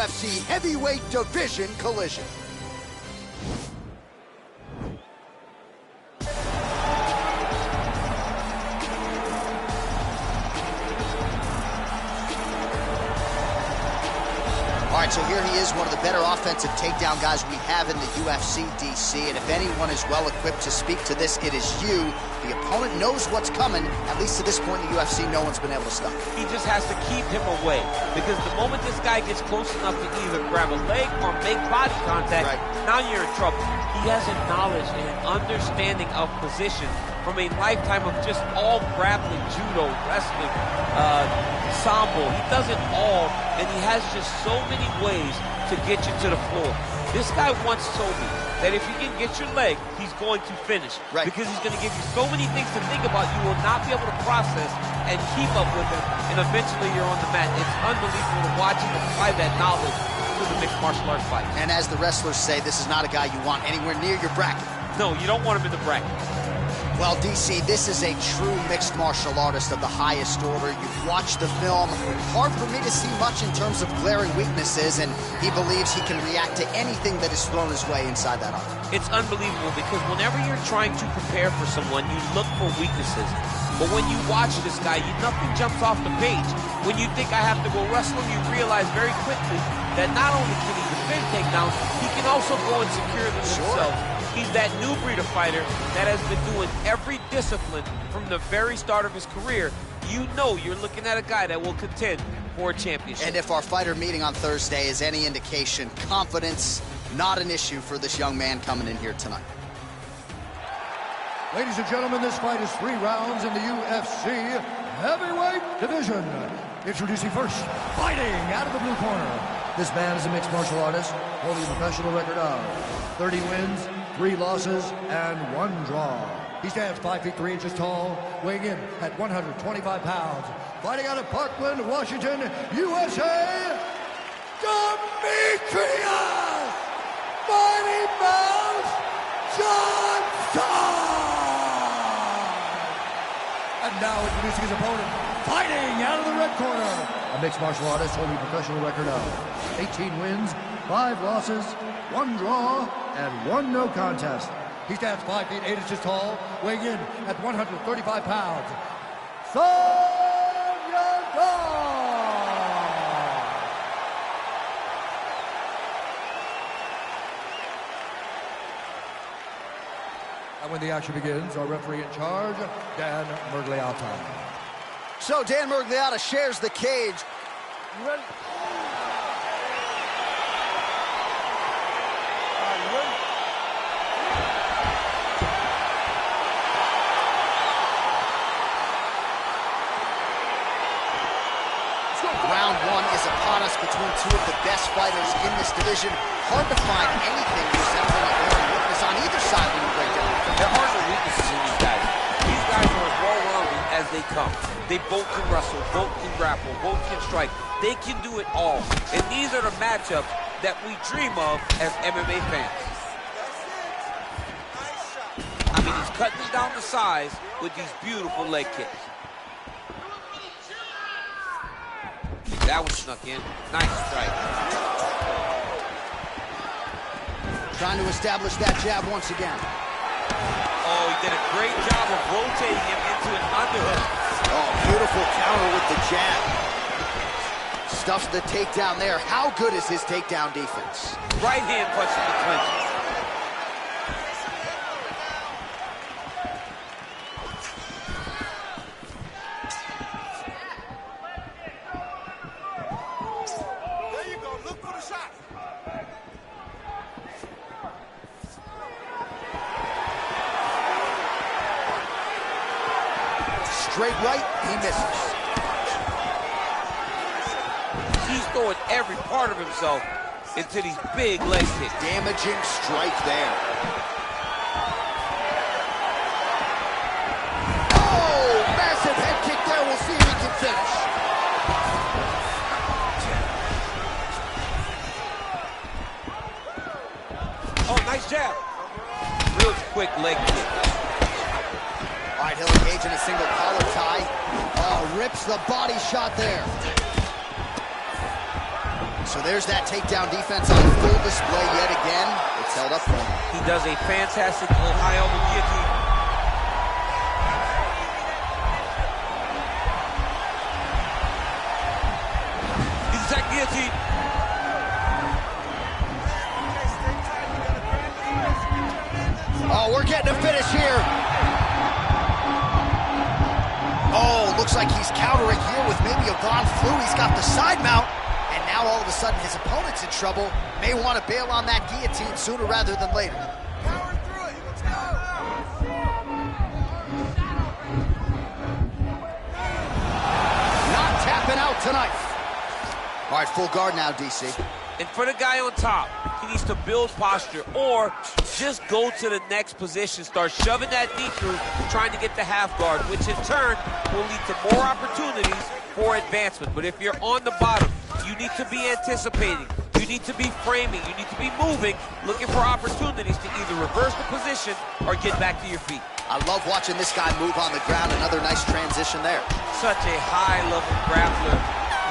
UFC heavyweight division collision. All right, so here he is, one of the better offensive takedown guys we have in the UFC, DC. And if anyone is well equipped to speak to this, it is you. The opponent knows what's coming. At least to this point in the UFC, no one's been able to stop him. He just has to keep him away, because the moment this guy gets close enough to either grab a leg or make body contact, now you're in trouble. He has a knowledge and an understanding of position from a lifetime of just all grappling, judo, wrestling, sambo. He does it all, and he has just so many ways to get you to the floor. This guy once told me that if he can get your leg, he's going to finish. Because he's going to give you so many things to think about, you will not be able to process and keep up with him, and eventually you're on the mat. It's unbelievable to watch him apply that knowledge to the mixed martial arts fight. And as the wrestlers say, this is not a guy you want anywhere near your bracket. No, you don't want him in the bracket. Well, DC, this is a true mixed martial artist of the highest order. You've watched the film. Hard for me to see much in terms of glaring weaknesses, and he believes he can react to anything that is thrown his way inside that arm. It's unbelievable, because whenever you're trying to prepare for someone, you look for weaknesses. But when you watch this guy, nothing jumps off the page. When you think I have to go wrestle him, you realize very quickly that not only can he defend takedowns, he can also go and secure them himself. He's that new breed of fighter that has been doing every discipline from the very start of his career. You know you're looking at a guy that will contend for a championship. And if our fighter meeting on Thursday is any indication, confidence, not an issue for this young man coming in here tonight. Ladies and gentlemen, this fight is 3 rounds in the UFC heavyweight division. Introducing first, fighting out of the blue corner. This man is a mixed martial artist, holding a professional record of 30 wins, 3 losses, and 1 draw. He stands 5 feet 3 inches tall, weighing in at 125 pounds. Fighting out of Parkland, Washington, USA, Demetrius Mighty Mouse Johnson! And now introducing his opponent, fighting out of the red corner, a mixed martial artist holding a professional record of 18 wins, 5 losses, 1 draw, and 1 no contest. He stands 5 feet 8 inches tall, weighing in at 135 pounds. And when the action begins, our referee in charge, Dan Mergliata. So Dan Mergliata shares the cage. You ready? Round 1 is upon us between 2 of the best fighters in this division. Hard to find anything resembling a glaring weakness on either side when you break down. There are no weaknesses in these guys. These guys are as well-rounded as they come. They both can wrestle, both can grapple, both can strike. They can do it all. And these are the matchups that we dream of as MMA fans. I mean, he's cutting down the size with these beautiful leg kicks. That one snuck in. Nice strike. Trying to establish that jab once again. Oh, he did a great job of rotating him into an underhook. Oh, beautiful counter with the jab. Stuffs the takedown there. How good is his takedown defense? Right hand punching the clinch. Straight right, he misses. He's throwing every part of himself into these big leg kicks. Damaging strike there. Oh, massive head kick there. We'll see if he can finish. Oh, nice jab. Real quick leg kick. All right, he'll engage in a single collar tie. Oh, rips the body shot there. So there's that takedown defense on full display yet again. It's held up for him. He does a fantastic little high elbow guillotine. He's attacking guillotine. Oh, we're getting a finish here. Oh, looks like he's countering here with maybe a Von Flu. He's got the side mount. And now all of a sudden his opponent's in trouble. May want to bail on that guillotine sooner rather than later. Power through it. Let's go. Not tapping out tonight. All right, full guard now, DC. And for the guy on top, he needs to build posture or just go to the next position, start shoving that knee through, trying to get the half guard, which in turn will lead to more opportunities for advancement. But if you're on the bottom, you need to be anticipating, you need to be framing, you need to be moving, looking for opportunities to either reverse the position or get back to your feet. I love watching this guy move on the ground. Another nice transition there. Such a high-level grappler.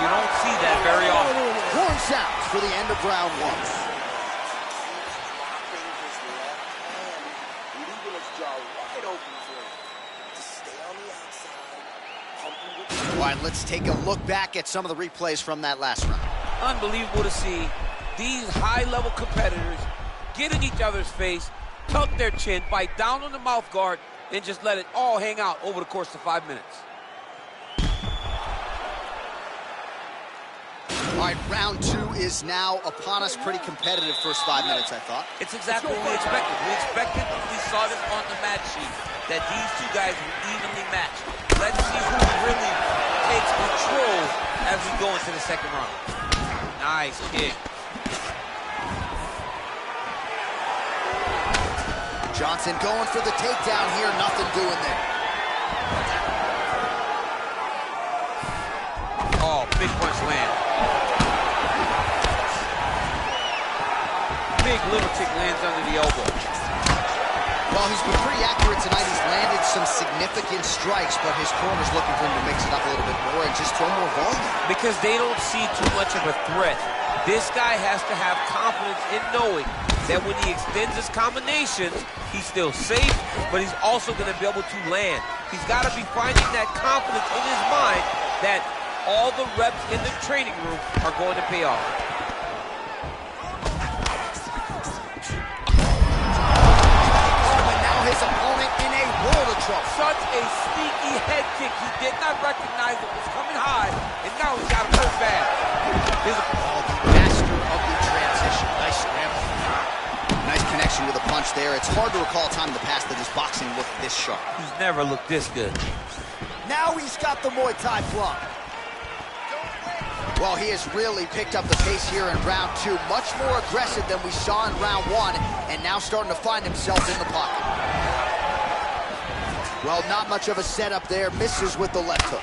You don't see that very often. Horn sounds for the end of round one. All right, let's take a look back at some of the replays from that last round. Unbelievable to see these high-level competitors get in each other's face, tuck their chin, bite down on the mouth guard, and just let it all hang out over the course of 5 minutes. All right, round two is now upon us. Pretty competitive first 5 minutes, I thought. It's exactly what we expected. We expected when we saw this on the match sheet that these two guys were evenly matched. Let's see who really takes control as we go into the second round. Nice kick. Johnson going for the takedown here. Nothing doing there. Oh, big punch land. Big lunatic lands under the elbow. Well, he's been pretty accurate tonight. He's landed some significant strikes, but his corner's looking for him to mix it up a little bit more and just throw more volume. Because they don't see too much of a threat. This guy has to have confidence in knowing that when he extends his combinations, he's still safe, but he's also going to be able to land. He's got to be finding that confidence in his mind that all the reps in the training room are going to pay off. His opponent in a world of trouble. Such a sneaky head kick. He did not recognize it was coming high, and now he's got him hurt bad. The master of the transition. Nice scramble. Nice connection with a punch there. It's hard to recall a time in the past that his boxing looked this sharp. He's never looked this good. Now he's got the Muay Thai plug. Well, he has really picked up the pace here in round two. Much more aggressive than we saw in round one, and now starting to find himself in the pocket. Well, not much of a setup there. Misses with the left hook.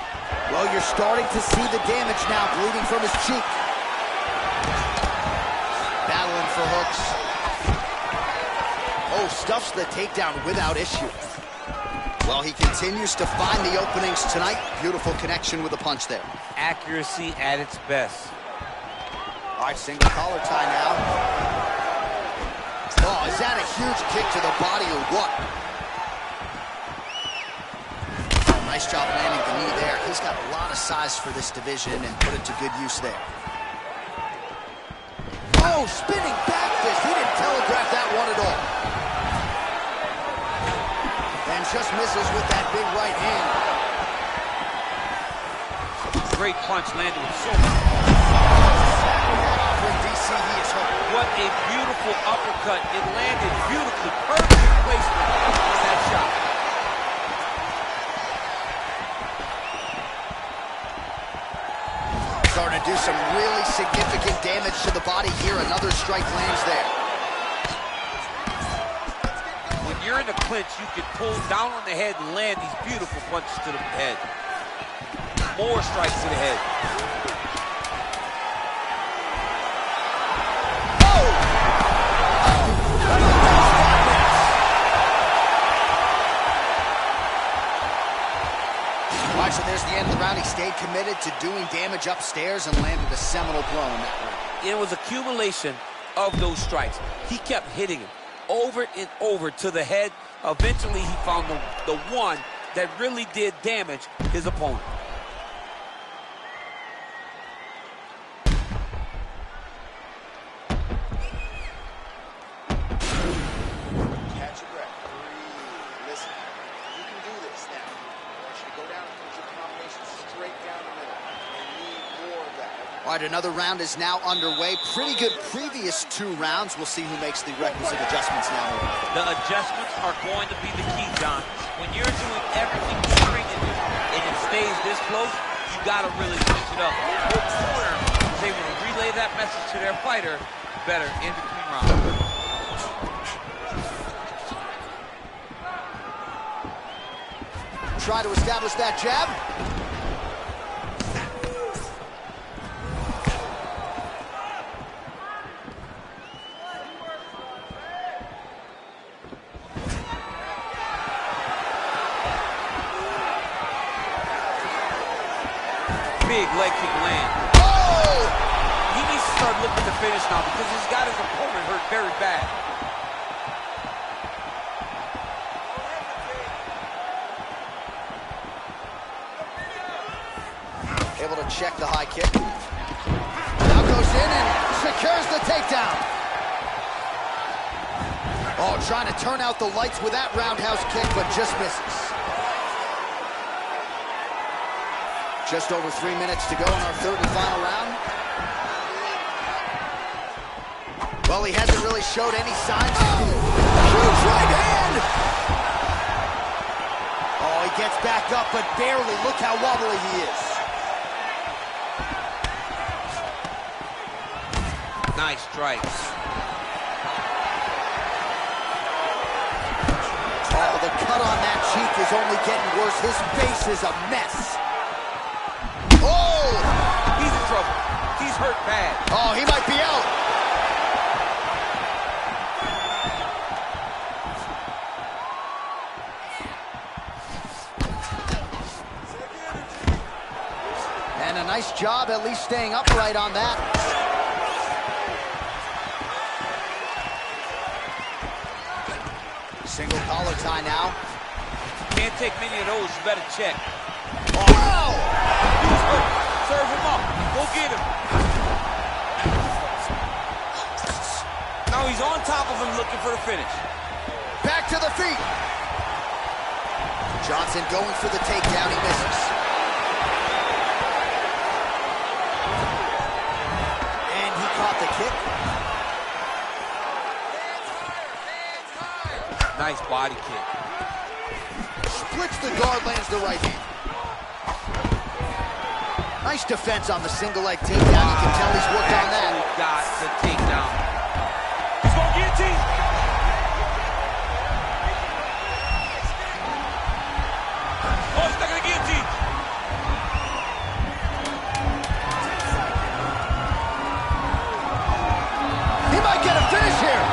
Well, you're starting to see the damage now, bleeding from his cheek. Battling for hooks. Oh, stuffs the takedown without issue. Well, he continues to find the openings tonight. Beautiful connection with the punch there. Accuracy at its best. All right, single collar tie now. Oh, is that a huge kick to the body or what? Nice job landing the knee there. He's got a lot of size for this division and put it to good use there. Oh, spinning back fist. He didn't telegraph that one at all. And just misses with that big right hand. Great punch landed with so much. From DC, he is hooked. What a beautiful uppercut. It landed beautifully. Perfect placement on that shot. Starting to do some really significant damage to the body here. Another strike lands there. When you're in a clinch, you can pull down on the head and land these beautiful punches to the head. More strikes to the head. Oh! All right, so there's the end of the round. He stayed committed to doing damage upstairs and landed a seminal blow in that round. it was accumulation of those strikes. He kept hitting him over and over to the head. Eventually, he found the one that really did damage his opponent. Catch your breath. Breathe. Listen, you can do this now. I want you to go down and put your combination straight down the middle. And need more of that. All right, another round is now underway. Pretty good previous 2 rounds. We'll see who makes the requisite adjustments now. The adjustments are going to be the key, John. When you're doing everything you train to do and it stays this close, you got to really switch it up. Your corner is able to relay that message to their fighter better in between rounds. Try to establish that jab. Big leg kick land. Oh! He needs to start looking to finish now because he's got his opponent hurt very bad. Able to check the high kick. Now goes in and secures the takedown. Oh, trying to turn out the lights with that roundhouse kick, but just misses. Just over 3 minutes to go in our 3rd and final round. Well, he hasn't really showed any signs. Huge right hand! Oh, he gets back up, but barely. Look how wobbly he is. Nice strikes. Oh, the cut on that cheek is only getting worse. His face is a mess. Oh! He's in trouble. He's hurt bad. Oh, he might be out. And a nice job at least staying upright on that. Single collar tie now. Can't take many of those. You better check. Oh! Wow! He's hurt. Serve him up. Go get him. Now he's on top of him looking for the finish. Back to the feet. Johnson going for the takedown. He misses. And he caught the kick. Nice body kick. Splits the guard, lands the right hand. Nice defense on the single leg takedown. You can tell he's worked on that. Got the takedown. He's going to guillotine. Oh, he's not going to guillotine. He might get a finish here.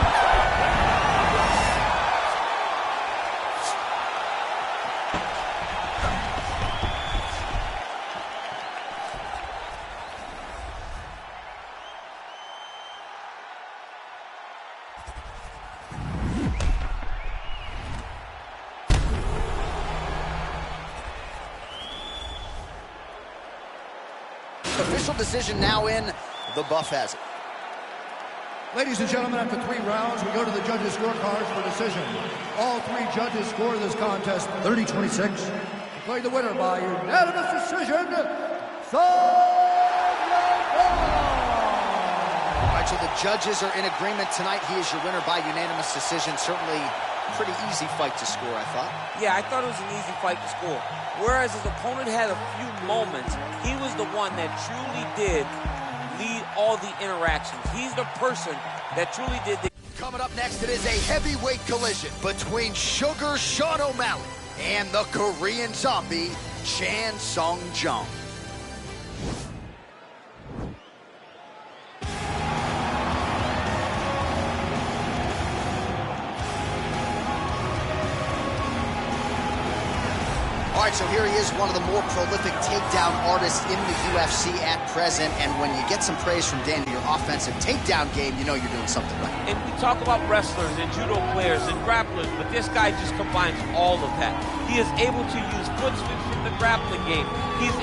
Official decision now in. The buff has it. Ladies and gentlemen, after 3 rounds, we go to the judges' scorecards for decision. All 3 judges score this contest 30-26. Declared the winner by unanimous decision, All right, so the judges are in agreement tonight. He is your winner by unanimous decision. Certainly pretty easy fight to score, I thought. Yeah, I thought it was an easy fight to score. Whereas his opponent had a few moments, he was the one that truly did lead all the interactions. He's the person that truly did the... Coming up next, it is a heavyweight collision between Sugar Sean O'Malley and the Korean zombie, Chan Sung Jung. All right, so here he is, one of the more prolific takedown artists in the UFC at present, and when you get some praise from Danny, your offensive takedown game, you know you're doing something right. And we talk about wrestlers and judo players and grapplers, but this guy just combines all of that. He is able to use foot sweeps from the grappling game. He's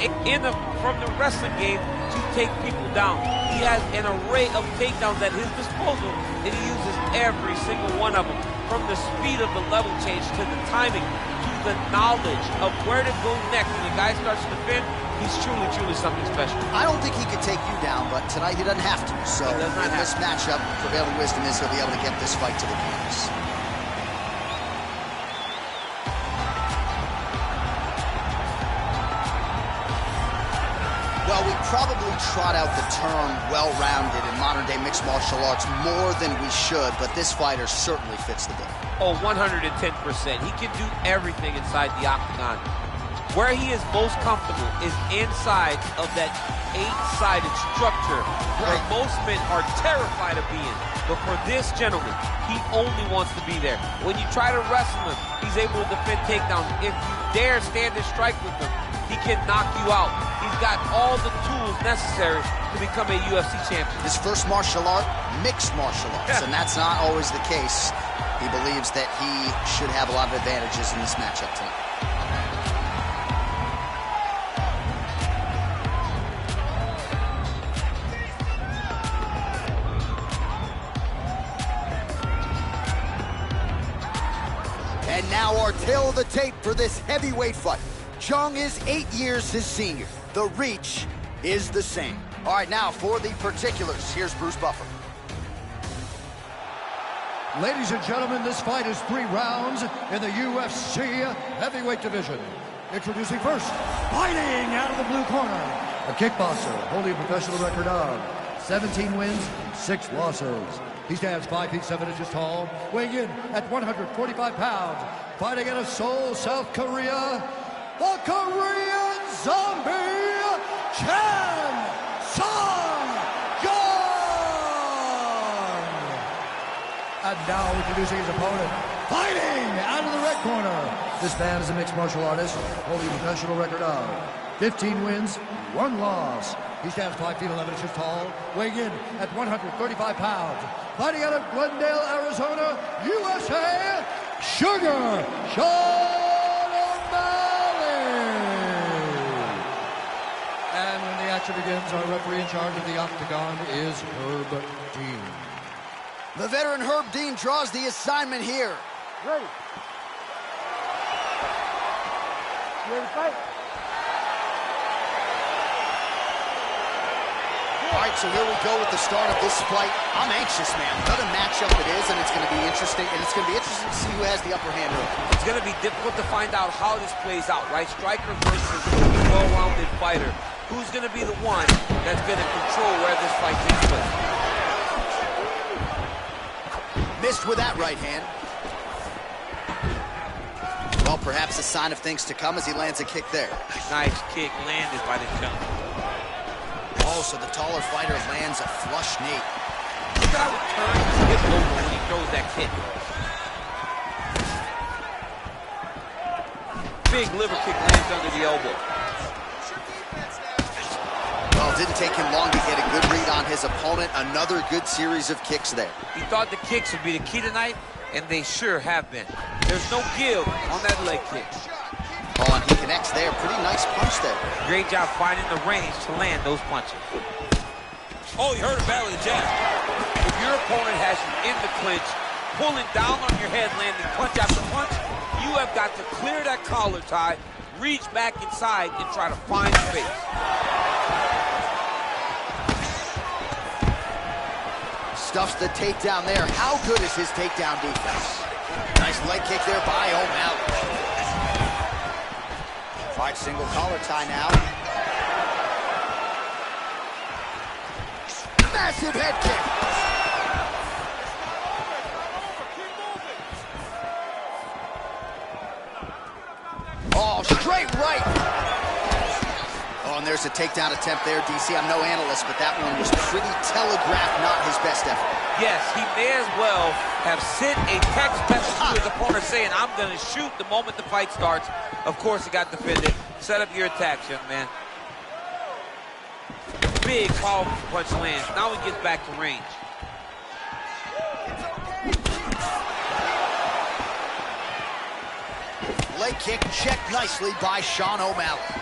from the wrestling game to take people down. He has an array of takedowns at his disposal, and he uses every single one of them. From the speed of the level change to the timing, to the knowledge of where to go next. When the guy starts to defend, he's truly, truly something special. I don't think he could take you down, but tonight he doesn't have to. So in this matchup, prevailing wisdom is he'll be able to get this fight to the canvas. Well, we probably trot out the term well-rounded in modern-day mixed martial arts more than we should, but this fighter certainly fits the bill. Oh, 110%. He can do everything inside the octagon. Where he is most comfortable is inside of that 8-sided structure where most men are terrified of being. But for this gentleman, he only wants to be there. When you try to wrestle him, he's able to defend takedowns. If you dare stand and strike with him, he can knock you out. He's got all the tools necessary to become a UFC champion. His first martial art, mixed martial arts, and that's not always the case. He believes that he should have a lot of advantages in this matchup tonight. And now our tale of the tape for this heavyweight fight. Jung is 8 years his senior. The reach is the same. All right, now for the particulars, here's Bruce Buffer. Ladies and gentlemen, this fight is 3 rounds in the UFC heavyweight division. Introducing first, fighting out of the blue corner, a kickboxer holding a professional record of 17 wins, 6 losses. He stands 5 feet 7 inches tall, weighing in at 145 pounds, fighting out of Seoul, South Korea, the Korean Zombie, Chan Sung-Jung! And now introducing his opponent, fighting out of the red corner. This man is a mixed martial artist, holding a professional record of 15 wins, 1 loss. He stands 5 feet 11 inches tall, weighing in at 135 pounds, fighting out of Glendale, Arizona, USA, Sugar Sean O'Malley! And when the action begins, our referee in charge of the octagon is Herb Dean. The veteran Herb Dean draws the assignment here. Ready. You ready to fight? All right, so here we go with the start of this fight. I'm anxious, man. What a matchup it is, and it's going to be interesting. And it's going to be interesting to see who has the upper hand early. It's going to be difficult to find out how this plays out, right? Striker versus a well-rounded fighter. Who's going to be the one that's going to control where this fight takes place? Missed with that right hand. Well, perhaps a sign of things to come as he lands a kick there. Nice kick landed by the jump. Oh, so the taller fighter lands a flush knee. Look at how it turns his hip over when he throws that kick. Big liver kick lands under the elbow. Well, it didn't take him long to get a good read on his opponent. Another good series of kicks there. He thought the kicks would be the key tonight, and they sure have been. There's no give on that leg kick. Oh, and he connects there. Pretty nice punch there. Great job finding the range to land those punches. Oh, you heard a battle of the jab. If your opponent has you in the clinch, pulling down on your head, landing punch after punch, you have got to clear that collar tie, reach back inside, and try to find space. Stuffs the takedown there. How good is his takedown defense? Nice leg kick there by O'Malley. All right, single collar tie now. Massive head kick. Oh, straight right. Oh, and there's a takedown attempt there, DC. I'm no analyst, but that one was pretty telegraphed, not his best effort. Yes, he may as well have sent a text message to his opponent saying, I'm going to shoot the moment the fight starts. Of course, he got defended. Set up your attacks, young man. Big, powerful punch lands. Now he gets back to range. Leg kick checked nicely by Sean O'Malley.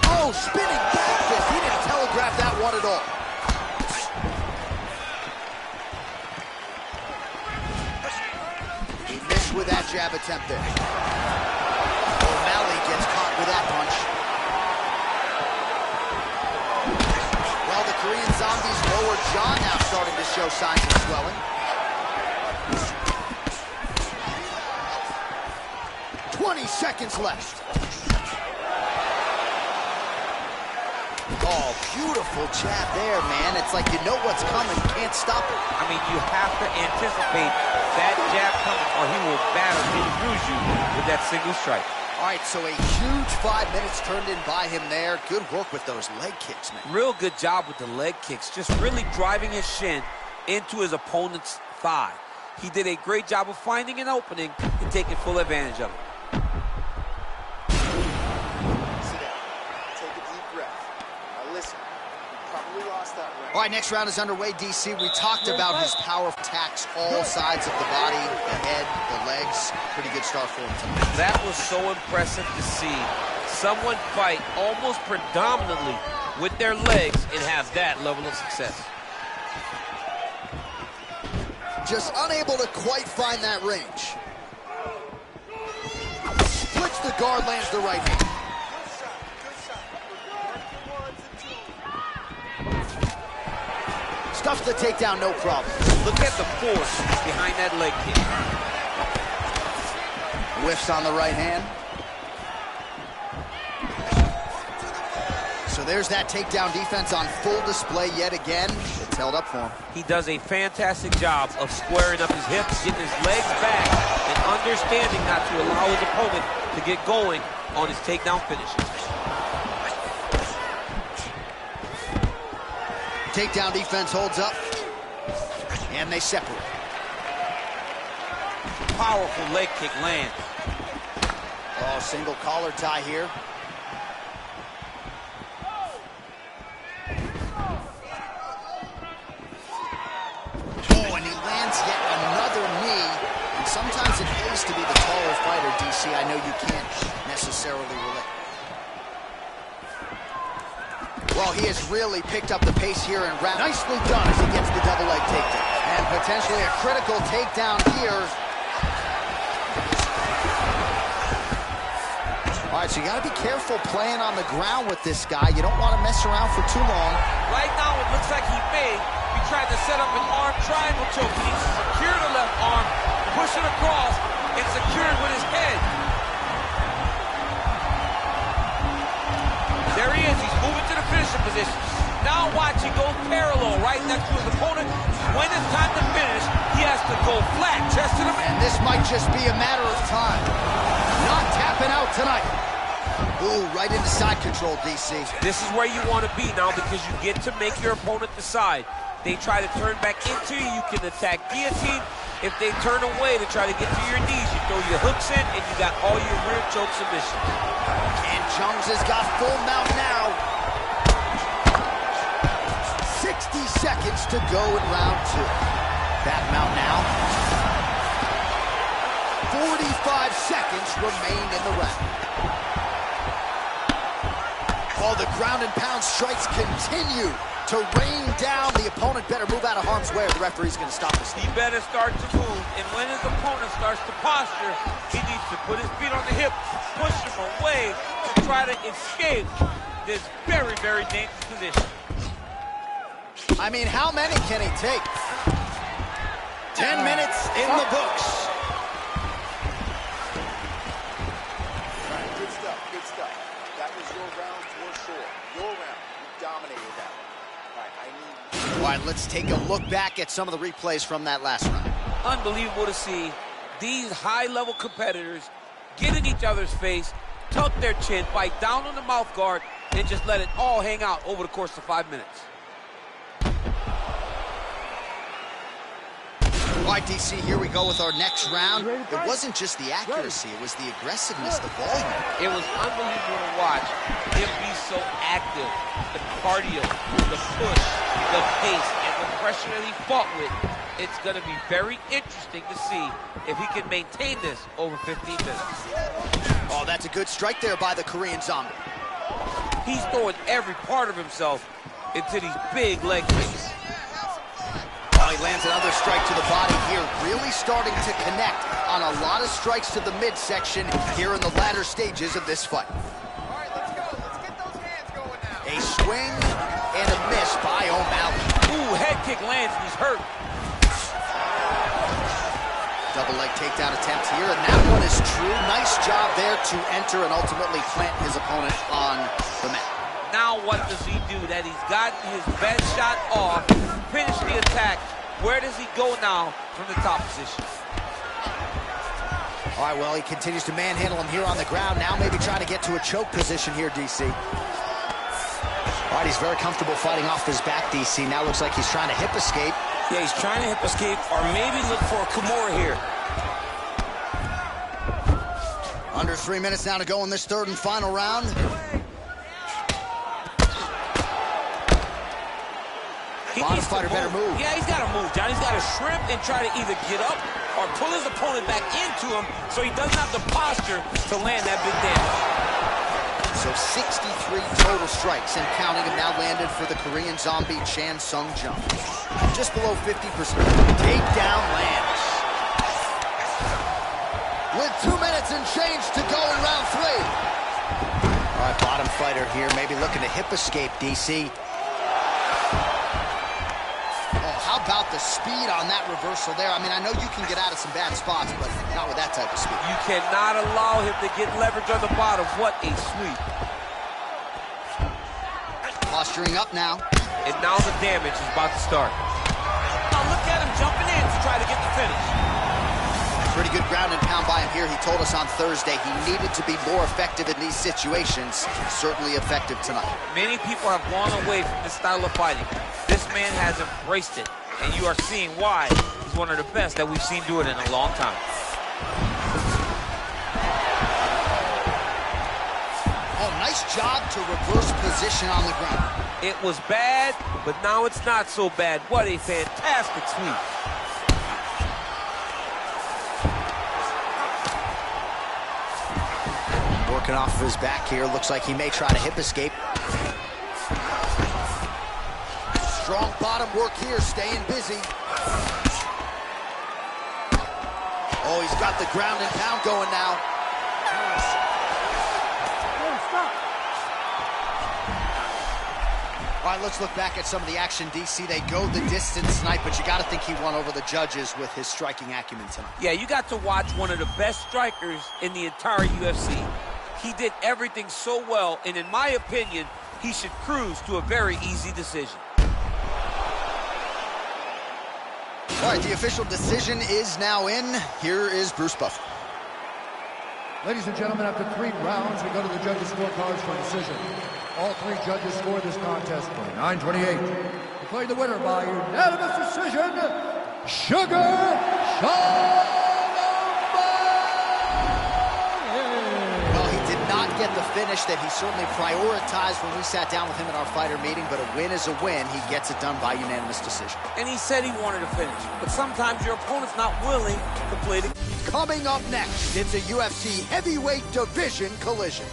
Oh, spinning back fist. He didn't telegraph that one at all. He missed with that jab attempt there. O'Malley gets caught with that punch. Well, the Korean Zombie's lower jaw now starting to show signs of swelling. 20 seconds left. Oh, beautiful jab there, man. It's like you know what's coming, can't stop it. I mean, you have to anticipate that jab coming or he will batter and bruise you with that single strike. All right, so a huge 5 minutes turned in by him there. Good work with those leg kicks, man. Real good job with the leg kicks, just really driving his shin into his opponent's thigh. He did a great job of finding an opening and taking full advantage of it. All right, next round is underway, DC. We talked about his power attacks, all sides of the body, the head, the legs. Pretty good start for him tonight. That was so impressive to see someone fight almost predominantly with their legs and have that level of success. Just unable to quite find that range. Splits the guard, lands the right hand. Stuffs the takedown, no problem. Look at the force behind that leg kick. Whiffs on the right hand. So there's that takedown defense on full display yet again. It's held up for him. He does a fantastic job of squaring up his hips, getting his legs back, and understanding not to allow his opponent to get going on his takedown finishes. Takedown defense holds up, and they separate. Powerful leg kick lands. Oh, single collar tie here. Oh, and he lands yet another knee. And sometimes it pays to be the taller fighter, DC. I know you can't necessarily relate. Well, he has really picked up the pace here and round. Nicely done as he gets the double leg takedown. And potentially a critical takedown here. All right, so you got to be careful playing on the ground with this guy. You don't want to mess around for too long. Right now, it looks like he may be trying to set up an arm triangle choke. He needs to secure the left arm, push it across, and secure it with his head. There he is. He's moving to the finishing position. Now watch, he goes parallel right next to his opponent. When it's time to finish, he has to go flat, chest to the man. And this might just be a matter of time. Not tapping out tonight. Ooh, right into side control, DC. This is where you want to be now because you get to make your opponent decide. They try to turn back into you, you can attack guillotine. If they turn away to try to get to your knees, you throw your hooks in and you got all your rear choke submissions. And Jones has got full mount now. 60 seconds to go in round two. Back mount now. 45 seconds remain in the round. All the ground and pound strikes continue to rain down. The opponent better move out of harm's way or the referee's going to stop this. He better start to move, and when his opponent starts to posture, he needs to put his feet on the hip, push him away to try to escape this very, very dangerous position. I mean, how many can he take? 10 minutes in the books. Good stuff, good stuff. That was your round for sure. Your round. You dominated that. All right, I need All right, let's take a look back at some of the replays from that last round. Unbelievable to see these high-level competitors get in each other's face, tuck their chin, bite down on the mouth guard, and just let it all hang out over the course of 5 minutes. All right, DC, here we go with our next round. It wasn't just the accuracy, it was the aggressiveness, the volume. It was unbelievable to watch him be so active. The cardio, the push, the pace, and the pressure that he fought with. It's going to be very interesting to see if he can maintain this over 15 minutes. Oh, that's a good strike there by the Korean Zombie. He's throwing every part of himself into these big leg kicks. Oh, he lands another strike to the body here, really starting to connect on a lot of strikes to the midsection here in the latter stages of this fight. All right, let's go. Let's get those hands going now. A swing and a miss by O'Malley. Ooh, head kick lands and he's hurt. Double leg takedown attempt here, and that one is true. Nice job there to enter and ultimately plant his opponent on the mat. Now what does he do? That he's gotten his best shot off, finished the attack. Where does he go now from the top position? All right, well, he continues to manhandle him here on the ground. Now maybe trying to get to a choke position here, DC. All right, he's very comfortable fighting off his back, DC. Now looks like he's trying to hip escape. Yeah, he's trying to hip escape or maybe look for a Kimura here. Under 3 minutes now to go in this third and final round. Bottom fighter better move. Yeah, he's got to move, John. He's got to shrimp and try to either get up or pull his opponent back into him so he doesn't have the posture to land that big damage. So 63 total strikes and counting have now landed for the Korean Zombie Chan Sung Jung. Just below 50%. Takedown lands. With 2 minutes and change to go in round 3. All right, bottom fighter here, maybe looking to hip escape, DC. How about the speed on that reversal there? I mean, I know you can get out of some bad spots, but not with that type of speed. You cannot allow him to get leverage on the bottom. What a sweep. Posturing up now. And now the damage is about to start. Now look at him jumping in to try to get the finish. Pretty good ground and pound by him here. He told us on Thursday he needed to be more effective in these situations. Certainly effective tonight. Many people have gone away from this style of fighting. This man has embraced it, and you are seeing why he's one of the best that we've seen do it in a long time. Oh, nice job to reverse position on the ground. It was bad, but now it's not so bad. What a fantastic sweep. Working off of his back here. Looks like he may try to hip escape. Strong bottom work here, staying busy. Oh, he's got the ground and pound going now. All right, let's look back at some of the action, DC. They go the distance tonight, but you got to think he won over the judges with his striking acumen tonight. Yeah, you got to watch one of the best strikers in the entire UFC. He did everything so well, and in my opinion, he should cruise to a very easy decision. All right, the official decision is now in. Here is Bruce Buffer. Ladies and gentlemen, after 3 rounds, we go to the judges' scorecards for decision. All 3 judges scored this contest 29-28. Declared the winner by unanimous decision, Sugar Sean. Well, he did not get the finish that he certainly prioritized when we sat down with him at our fighter meeting, but a win is a win. He gets it done by unanimous decision. And he said he wanted to finish, but sometimes your opponent's not willing to play the... Coming up next, it's a UFC heavyweight division collision.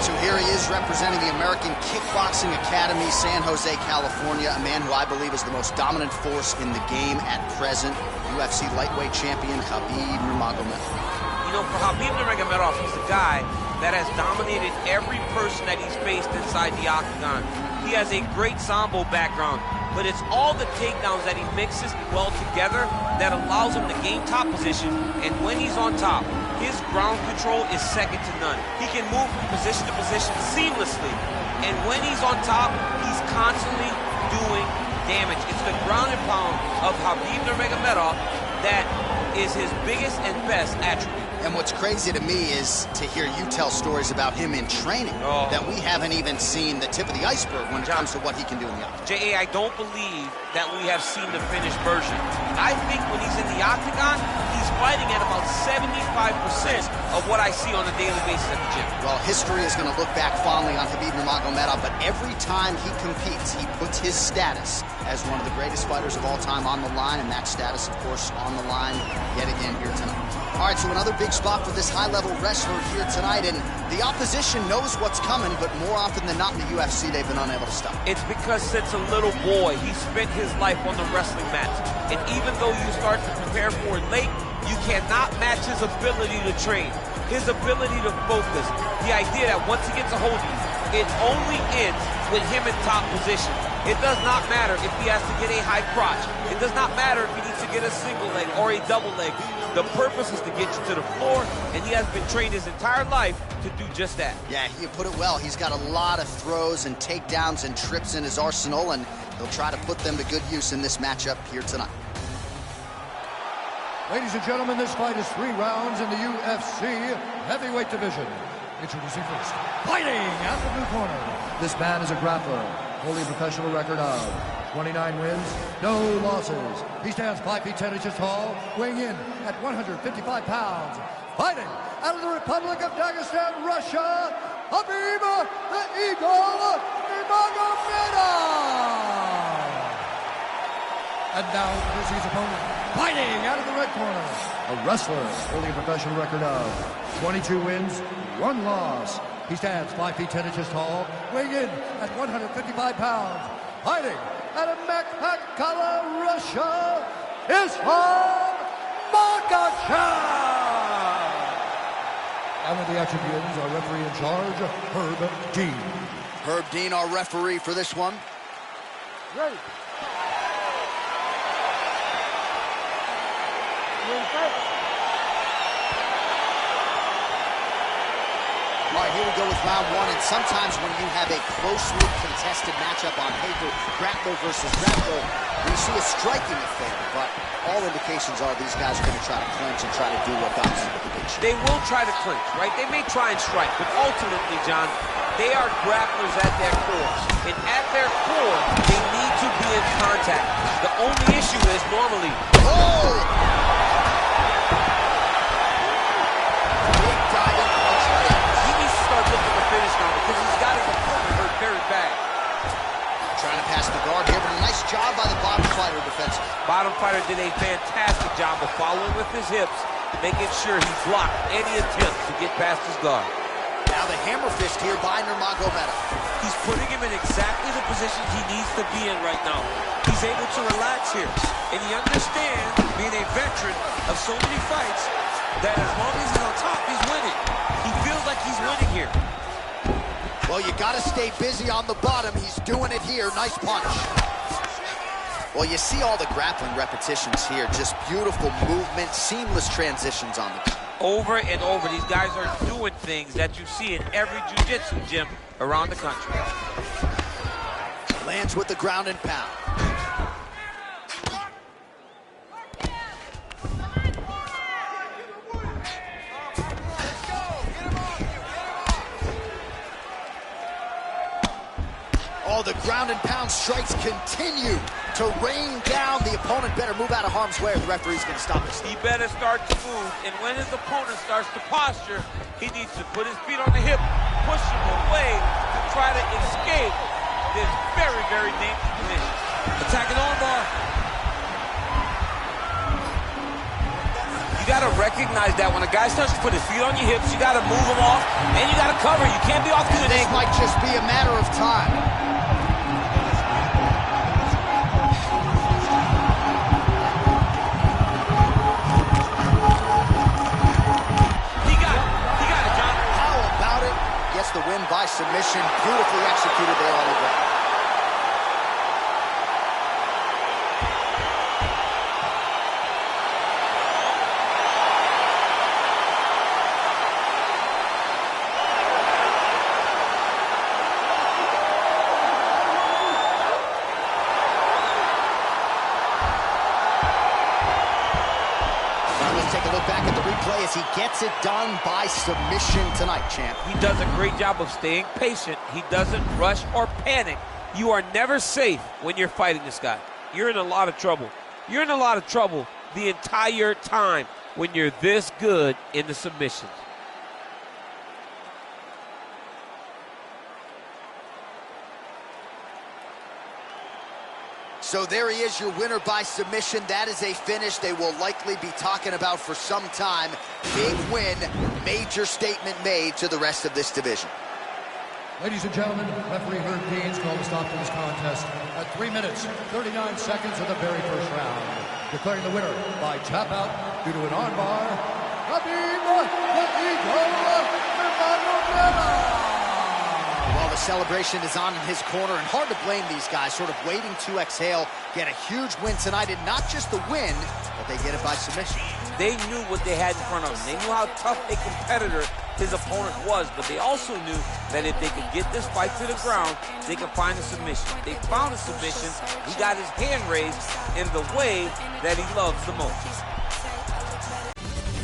So here he is representing the American Kickboxing Academy, San Jose, California, a man who I believe is the most dominant force in the game at present, UFC lightweight champion Khabib Nurmagomedov. You know, for Khabib Nurmagomedov, he's a guy that has dominated every person that he's faced inside the octagon. He has a great Sambo background. but it's all the takedowns that he mixes well together that allows him to gain top position. And when he's on top, his ground control is second to none. He can move from position to position seamlessly. And when he's on top, he's constantly doing damage. It's the ground and pound of Khabib Nurmagomedov that is his biggest and best attribute. And what's crazy to me is to hear you tell stories about him in training that we haven't even seen the tip of the iceberg when it comes to what he can do in the octagon. J.A., I don't believe that we have seen the finished version. I think when he's in the octagon, he's fighting at about 75% of what I see on a daily basis at the gym. Well, history is going to look back fondly on Khabib Nurmagomedov, but every time he competes, he puts his status as one of the greatest fighters of all time on the line, and that status, of course, on the line yet again here tonight. All right, so another big spot for this high-level wrestler here tonight, and the opposition knows what's coming, but more often than not in the UFC, they've been unable to stop. It's because since a little boy, he spent his life on the wrestling mats, and even though you start to prepare for it late, you cannot match his ability to train, his ability to focus, the idea that once he gets a hold of you, it only ends with him in top position. It does not matter if he has to get a high crotch. It does not matter if he needs to get a single leg or a double leg. The purpose is to get you to the floor, and he has been trained his entire life to do just that. Yeah, you put it well. He's got a lot of throws and takedowns and trips in his arsenal, and he'll try to put them to good use in this matchup here tonight. Ladies and gentlemen, this fight is 3 rounds in the UFC heavyweight division. Introducing first, fighting out the blue corner. This man is a grappler, holding a professional record of 29 wins, no losses. He stands 5 feet 10 inches tall, weighing in at 155 pounds. Fighting out of the Republic of Dagestan, Russia, Khabib the Eagle Nurmagomedov. And now here's his opponent, fighting out of the red corner, a wrestler holding a professional record of 22 wins, 1 loss. He stands 5 feet 10 inches tall, weighing in at 155 pounds. Fighting out of Makhachkala, Russia, Islam Makhachev. And with the action begins, our referee in charge, Herb Dean. Herb Dean, our referee for this one. Ready. Ready to fight? All right, here we go with round 1, and sometimes when you have a closely contested matchup on paper, grappler versus grappler, we see a striking affair, but all indications are these guys are going to try to clinch and try to do what got them with the big shot. They will try to clinch, right? They may try and strike, but ultimately, John, they are grapplers at their core. And at their core, they need to be in contact. The only issue is normally... Oh! Finish now because he's got his opponent hurt very bad. Trying to pass the guard here, but a nice job by the bottom fighter defensively. Bottom fighter did a fantastic job of following with his hips, making sure he blocked any attempt to get past his guard. Now the hammer fist here by Nurmagomedov. He's putting him in exactly the positions he needs to be in right now. He's able to relax here, and he understands, being a veteran of so many fights, that as long as he's on top, he's winning. He feels like he's winning here. Well, you got to stay busy on the bottom. He's doing it here. Nice punch. Well, you see all the grappling repetitions here. Just beautiful movement, seamless transitions on the ground. Over and over, these guys are doing things that you see in every jiu-jitsu gym around the country. Lands with the ground and pound. Oh, the ground and pound strikes continue to rain down. The opponent better move out of harm's way or the referee's going to stop this. He better start to move, and when his opponent starts to posture, he needs to put his feet on the hip, push him away to try to escape this very, very dangerous position. Attacking armbar. You got to recognize that when a guy starts to put his feet on your hips, you got to move him off, and you got to cover. You can't be off to the This ankle. might just be a matter of time. He got it, John. How about it? Gets the win by submission. Beautifully executed there on the ground. back at the replay as he gets it done by submission tonight, champ. He does a great job of staying patient. He doesn't rush or panic. You are never safe when you're fighting this guy. You're in a lot of trouble. You're in a lot of trouble the entire time when you're this good in the submissions. So there he is, your winner by submission. That is a finish they will likely be talking about for some time. Big win, major statement made to the rest of this division. Ladies and gentlemen, referee Herb Deans called a stop to this contest at 3 minutes, 39 seconds of the very first round, declaring the winner by tap out due to an armbar, Khabib the Eagle Nurmagomedov. Well, the celebration is on in his corner, and hard to blame these guys, sort of waiting to exhale, get a huge win tonight, and not just the win, but they get it by submission. They knew what they had in front of them. They knew how tough a competitor his opponent was, but they also knew that if they could get this fight to the ground, they could find a submission. They found a submission. He got his hand raised in the way that he loves the most.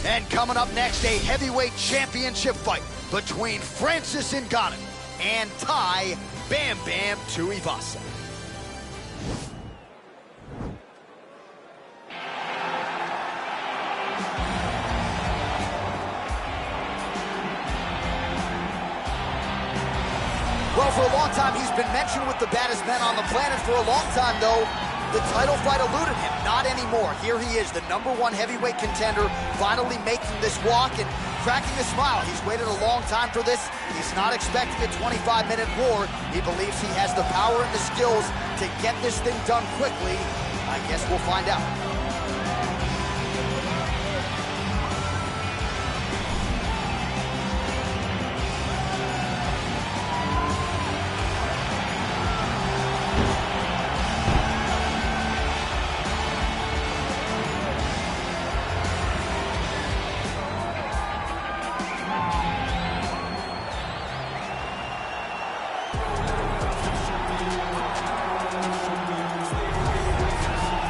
And coming up next, a heavyweight championship fight between Francis Ngannou and Thai Bam Bam Tuivasa. Well, for a long time, he's been mentioned with the baddest men on the planet. For a long time, though, the title fight eluded him. Not anymore. Here he is, the #1 heavyweight contender, finally making this walk and cracking a smile. He's waited a long time for this. He's not expecting a 25-minute war. He believes he has the power and the skills to get this thing done quickly. I guess we'll find out.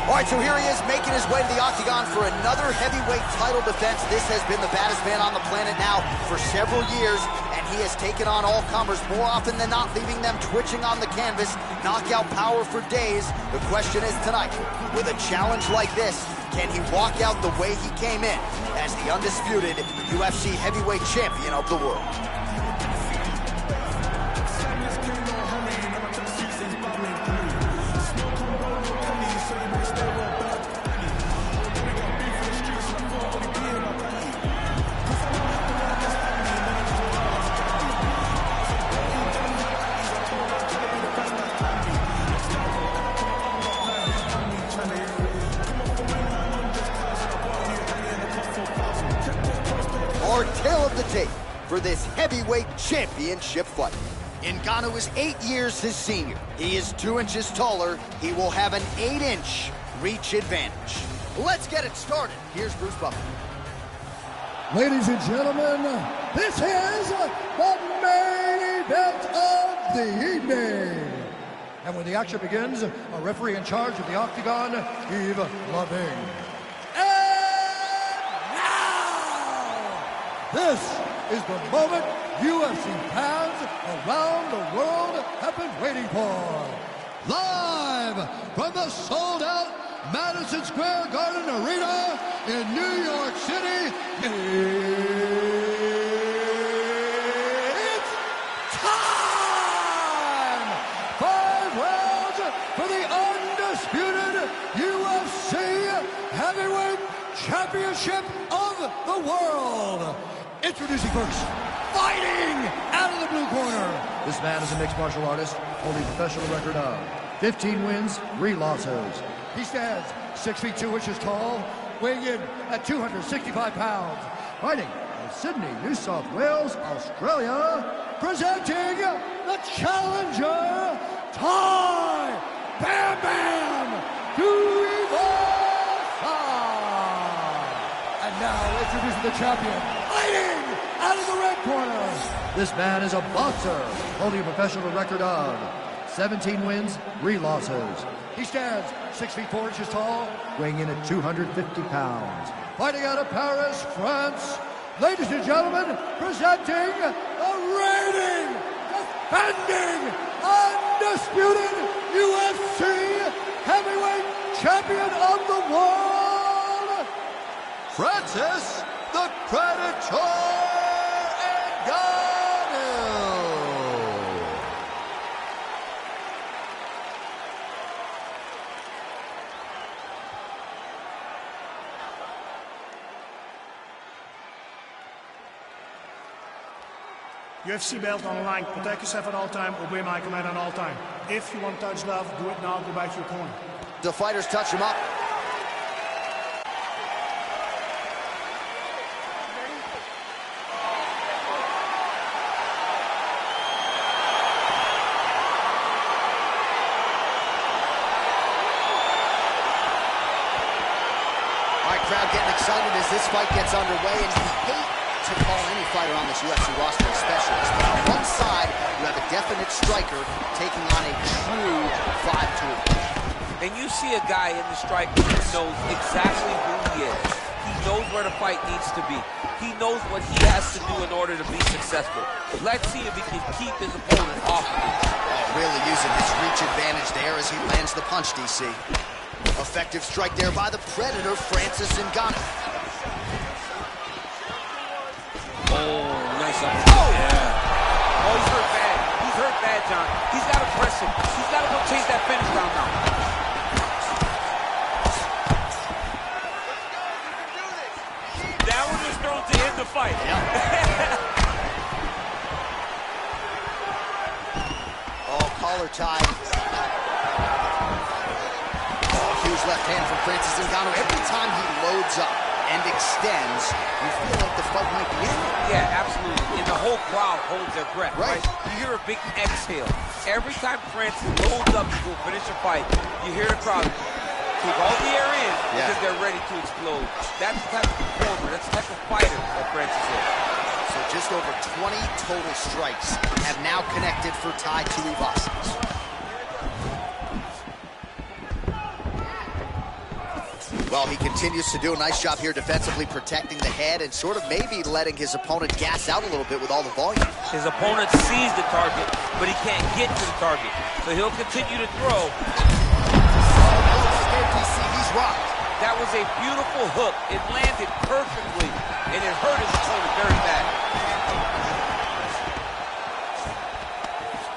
All right, so here he is making his way to the octagon for another heavyweight title defense. This has been the baddest man on the planet now for several years, and he has taken on all comers more often than not, leaving them twitching on the canvas. Knockout power for days. The question is tonight, with a challenge like this, can he walk out the way he came in as the undisputed UFC heavyweight champion of the world? Our tale of the tape for this heavyweight championship fight. Ngannou is 8 years his senior. He is 2 inches taller. He will have an 8-inch reach advantage. Let's get it started. Here's Bruce Buffer. Ladies and gentlemen, this is the main event of the evening. And when the action begins, a referee in charge of the octagon, Yves Loving. This is the moment UFC fans around the world have been waiting for. Live from the sold-out Madison Square Garden Arena in New York City, it's time! 5 rounds for the undisputed UFC Heavyweight Championship of the world. Introducing first, fighting out of the blue corner. This man is a mixed martial artist, holding a professional record of 15 wins, 3 losses. He stands 6 feet 2 inches tall, weighing in at 265 pounds. Fighting in Sydney, New South Wales, Australia, presenting the challenger, Thai Bam Bam Tuivasa. And now introducing the champion, fighting out of the red corner. This man is a boxer, holding a professional record of 17 wins, 3 losses. He stands 6 feet 4 inches tall, weighing in at 250 pounds. Fighting out of Paris, France, ladies and gentlemen, presenting the reigning, defending, undisputed UFC heavyweight champion of the world, Francis the Predator Ngannou. UFC belt on the line. Protect yourself at all time. Obey my command at all time. If you want touch love, do it now. Go back to your corner. The fighters touch him up. All right, crowd getting excited as this fight gets underway, and you hate to call any fighter on this UFC roster a specialist, but on one side, you have a definite striker taking on a true 5-tool. And you see a guy in the striker who knows exactly who he is. He knows where the fight needs to be. He knows what he has to do in order to be successful. Let's see if he can keep his opponent off of him. Oh, really using his reach advantage there as he lands the punch, DC. Effective strike there by the Predator, Francis Ngannou. Oh, nice up. Oh! Yeah. Oh, he's hurt bad. He's hurt bad, John. He's got to press him. He's got to go chase that finish round now. That one was thrown to end the fight. Oh, collar tie. Oh, huge left hand from Francis Ngannou. Every time he loads up and extends, you feel like the fight might be in. Yeah, absolutely. And the whole crowd holds their breath, right? You hear a big exhale. Every time Francis loads up to go finish a fight, you hear the crowd take all the air in because they're ready to explode. That's the type of performer, that's the type of fighter that Francis is. So just over 20 total strikes have now connected for Tai Tuivasa. Well, he continues to do a nice job here defensively protecting the head and sort of maybe letting his opponent gas out a little bit with all the volume. His opponent sees the target, but he can't get to the target. So he'll continue to throw. He's rocked. That was a beautiful hook. It landed perfectly, and it hurt his opponent very bad.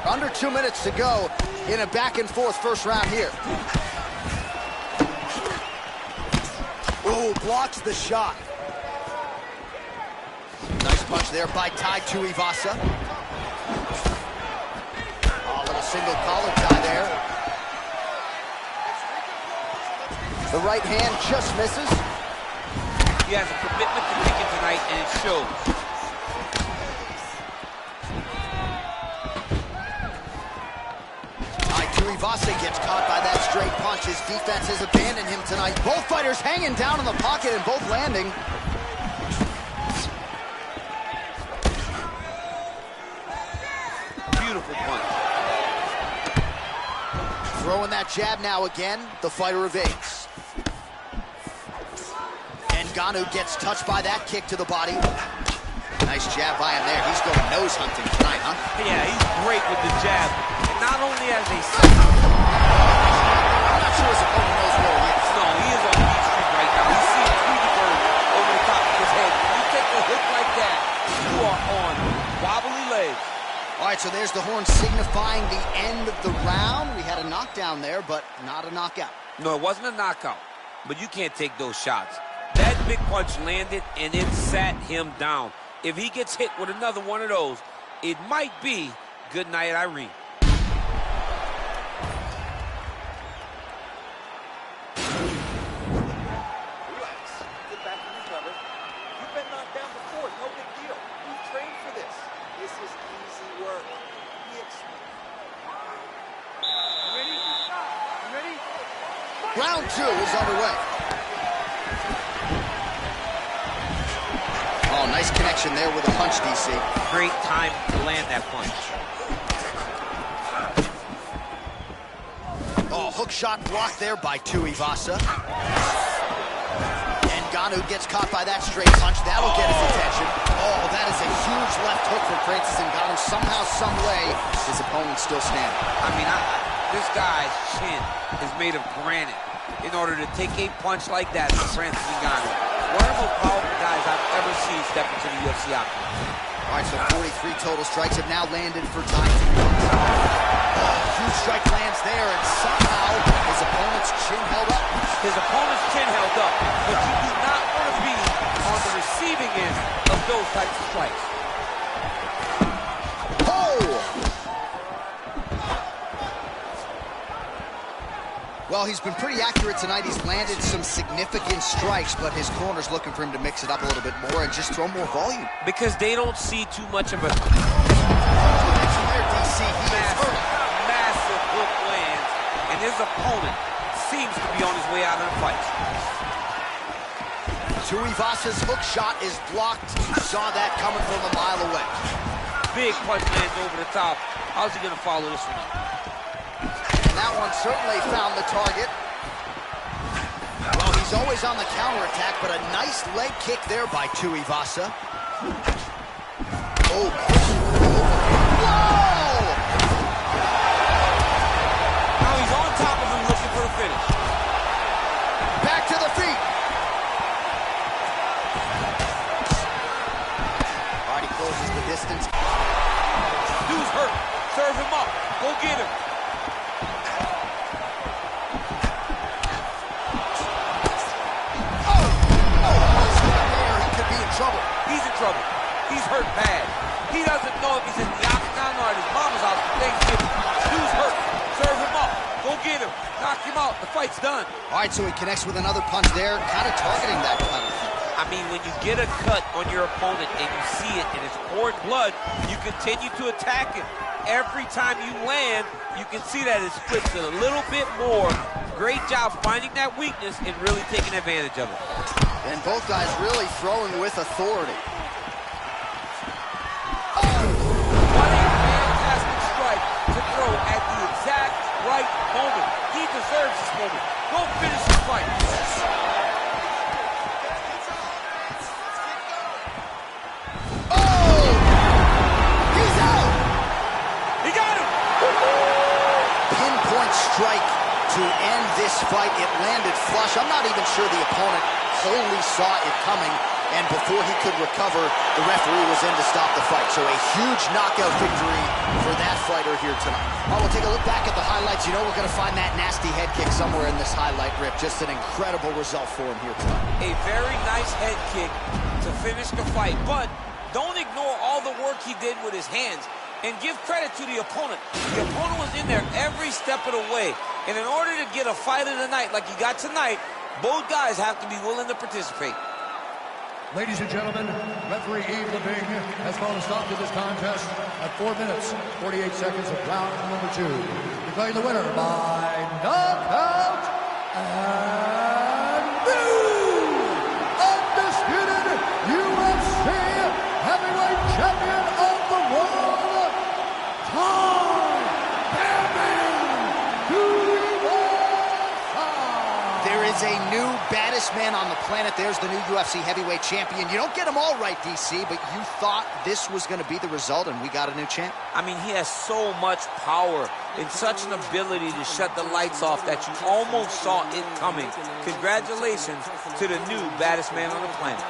Under 2 minutes to go in a back-and-forth first round here. Ooh, blocks the shot. Nice punch there by Tai Tuivasa. Oh, a little single collar tie there. The right hand just misses. He has a commitment to kicking tonight, and it shows. Tuivasa gets caught by that straight punch. His defense has abandoned him tonight. Both fighters hanging down in the pocket and both landing. Beautiful punch. Throwing that jab now again. The fighter evades. Ngannou gets touched by that kick to the body. Nice jab by him there. He's going nose hunting tonight, huh? Yeah, he's great with the jab. And not only as a... I'm not sure his opponent knows where he is. No, he is on Beach Street right now. He's seeing Tweety Bird over the top of his head. When you take a hook like that, you are on wobbly legs. All right, so there's the horn signifying the end of the round. We had a knockdown there, but not a knockout. No, it wasn't a knockout, but you can't take those shots. That big punch landed, and it sat him down. If he gets hit with another one of those, it might be good night, Irene. Relax. Get back and recover. You've been knocked down before. No big deal. You've trained for this. This is easy work. Ready? Ready? Round 2 is underway. Oh, nice connection there with a punch, DC. Great time to land that punch. Oh, hook shot blocked there by Tuivasa. Ngannou gets caught by that straight punch. That'll get his attention. Oh, that is a huge left hook from Francis Ngannou. Somehow, some way, his opponent's still standing. I mean, this guy's chin is made of granite in order to take a punch like that from Francis Ngannou. One of the most powerful guys I've ever seen step into the UFC octagon. All right, so 43 total strikes have now landed for Tai Tuivasa. Huge strike lands there, and somehow his opponent's chin held up. His opponent's chin held up, but you do not want to be on the receiving end of those types of strikes. Well, he's been pretty accurate tonight. He's landed some significant strikes, but his corner's looking for him to mix it up a little bit more and just throw more volume. Because they don't see too much of a massive hook lands, and his opponent seems to be on his way out of the fight. Tuivasa's hook shot is blocked. You saw that coming from a mile away. Big punch lands over the top. How's he going to follow this one up? And that one certainly found the target. Well, he's always on the counterattack, but a nice leg kick there by Tuivasa. Oh. Whoa! Now he's on top of him looking for the finish. Back to the feet. All right, he closes the distance. Dude's hurt. Serve him up. Go get him. Trouble. He's in trouble. He's hurt bad. He doesn't know if he's in the octagon or at his mama's house for Thanksgiving. Dude's hurt. Serve him up. Go get him. Knock him out. The fight's done. All right, so he connects with another punch there, kind of targeting that cut. I mean, when you get a cut on your opponent and you see it and it's pouring blood, you continue to attack him. Every time you land, you can see that it splits it a little bit more. Great job finding that weakness and really taking advantage of it. And both guys really throwing with authority. Oh! What a fantastic strike to throw at the exact right moment. He deserves this moment. Go finish the fight. Oh! He's out! He got him! Pinpoint strike to end this fight. It landed flush. I'm not even sure the opponent wholly saw it coming, and before he could recover, the referee was in to stop the fight. So a huge knockout victory for that fighter here tonight. All right, we'll take a look back at the highlights. You know we're going to find that nasty head kick somewhere in this highlight rip. Just an incredible result for him here tonight. A very nice head kick to finish the fight, but don't ignore all the work he did with his hands, and give credit to the opponent. The opponent was in there every step of the way, and in order to get a fight of the night like you got tonight, both guys have to be willing to participate. Ladies and gentlemen, referee Yves Leving has called a stop to this contest at 4 minutes, 48 seconds of round number 2. Declaring the winner by knockout and new undisputed UFC heavyweight champion of the world, There is a new baddest man on the planet. There's the new UFC heavyweight champion. You don't get them all right, DC, but you thought this was going to be the result, and we got a new champ. I mean, he has so much power and such an ability to shut the lights off that you almost saw it coming. Congratulations to the new baddest man on the planet.